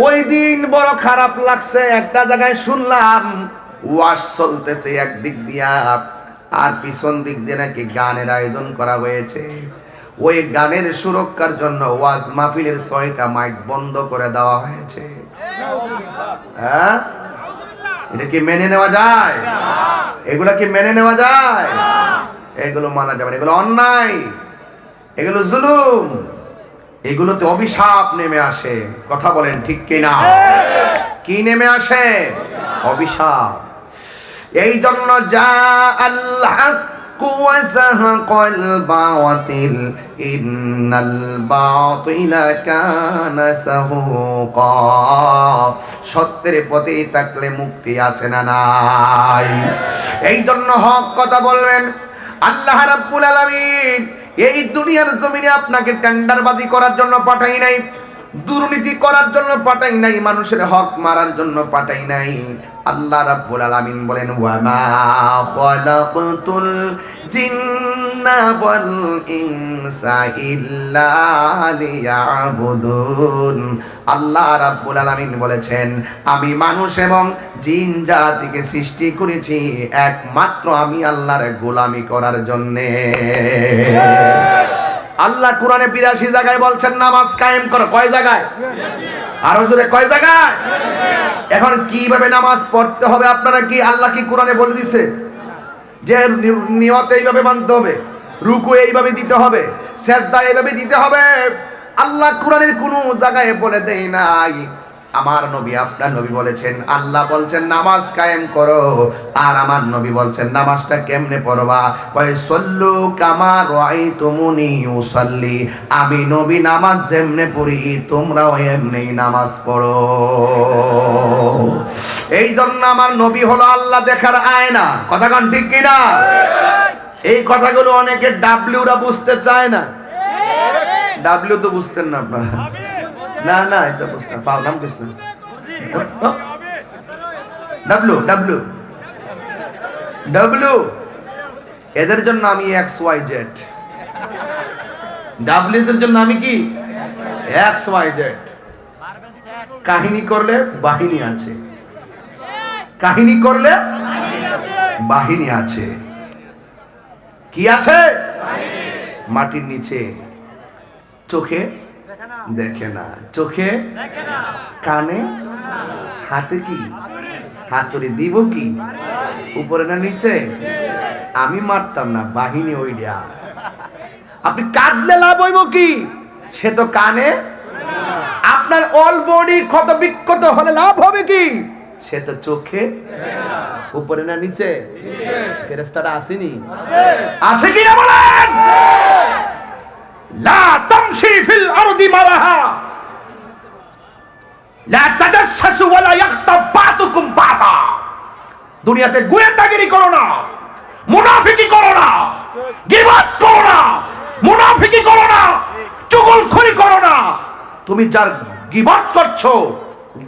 ওই দিন বড় খারাপ লাগছে। একটা জায়গায় শুনলাম ওয়াজ চলতেছে একদিক দিয়া, আর পিছন দিক দিয়ে নাকি গানের আয়োজন করা হয়েছে। ওই গানের সুরক্ষার জন্য ওয়াজ মাহফিলের 6টা মাইক বন্ধ করে দেওয়া হয়েছে। হ্যাঁ, এটা কি মেনে নেওয়া যায়? এগুলা কি মেনে নেওয়া যায়? এগুলো মানা যাবে না, এগুলো অন্যায়, এগুলো জুলুম, এগুলোতে অভিশাপ নেমে আসে। কথা বলেন ঠিক কিনা? কি নেমে আসে? অভিশাপ। এই জন্য যা আল্লাহ ওয়াসাহাকাল বাতিল ইন্নাল বাতিলা কানা সাহুকা। সত্যের পথে থাকলে মুক্তি আছে না নাই? এই জন্য হক কথা বলবেন। আল্লাহ রাব্বুল আলামিন এই দুনিয়ার জমিনে আপনাকে টেন্ডারবাজি করার জন্য পাঠাই নাই, দুর্নীতি করার জন্য পাঠাই নাই, মানুষের হক মারার জন্য পাঠাই নাই। আল্লাহ রাব্বুল আলামিন বলেন ওয়া মা খালাকতুল জিন্না ওয়াল ইনসা ইল্লা লিয়াবুদুন। আল্লাহ রাব্বুল আলামিন বলেছেন আমি মানুষ এবং জিন জাতিকে সৃষ্টি করেছি একমাত্র আমি আল্লাহর গোলামি করার জন্যে। আল্লাহ কোরআনে 82 জায়গায় বলছেন নামাজ কায়েম করো। কয় জায়গায়? আরো জোরে কয় জায়গায়? এখন কিভাবে নামাজ পড়তে হবে আপনারা কি আল্লাহ কি কোরআনে বলে দিছে যে নিয়ত এইভাবে মানতে হবে, রুকু এইভাবে দিতে হবে, সেজদা এইভাবে দিতে হবে? আল্লাহ কোরআনের কোনো জায়গায় বলে দেয় নাই। আমার নবী আপনার নবী বলেছেন, আল্লাহ বলছেন নামাজ কায়েম করো, আর আমার নবী বলছেন নামাজটা কেমনে পড়বা? কয় সল্লু কামা রাআইতুমুনি উসাল্লি। আমি নবী নামাজ যেমনে পড়ি তোমরাও এমনি নামাজ পড়ো। এই জন্য আমার নবী হলো আল্লাহ দেখার আয়না। কথা কোন ঠিক কিনা? এই কথাগুলো অনেকে ডাব্লিউরা বুঝতে চায় না। ডাব্লিউ তো বুঝতেন না আপনারা? না না, এটা বুঝতে পাও নাম কৃষ্ণ। ডাব্লিউ ডাব্লিউ ডাব্লিউ এদের জন্য আমি এক্স ওয়াই জেড। ডাব্লিউ এদের জন্য আমি কি? X Y Z. কাহিনী করলে বাহিনী আছে, কাহিনী করলে বাহিনী আছে। কি আছে? মাটির নিচে চোখে দেখে না, চোখে কানে, হাতে কি হাতুড়ি দিব কি উপরে না নিচে? আমি মারতাম না, বাহিনী ওইটা। আপনি কাঁদলে লাভ হইব কি? সে তো কানে। আপনার অল বডি ক্ষত বিক্ষত হলে লাভ হবে কি? সে তো চোখে। উপরে না নিচে? ফেরেশতারা আসেনি? আছে কি না বলেন? লা তামশি ফিল আরদি মারাহা লা তাজাসসু ওয়া লা ইয়াগতাব বাতুকুম বাতা। দুনিয়াতে গোয়েন্দাগিরি করো না, মুনাফিকি করো না, গীবত করো না, মুনাফিকি করো না, চুগলখড়ি করো না। তুমি যার গীবত করছো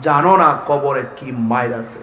জানো না কবরে কি মাইর আছে।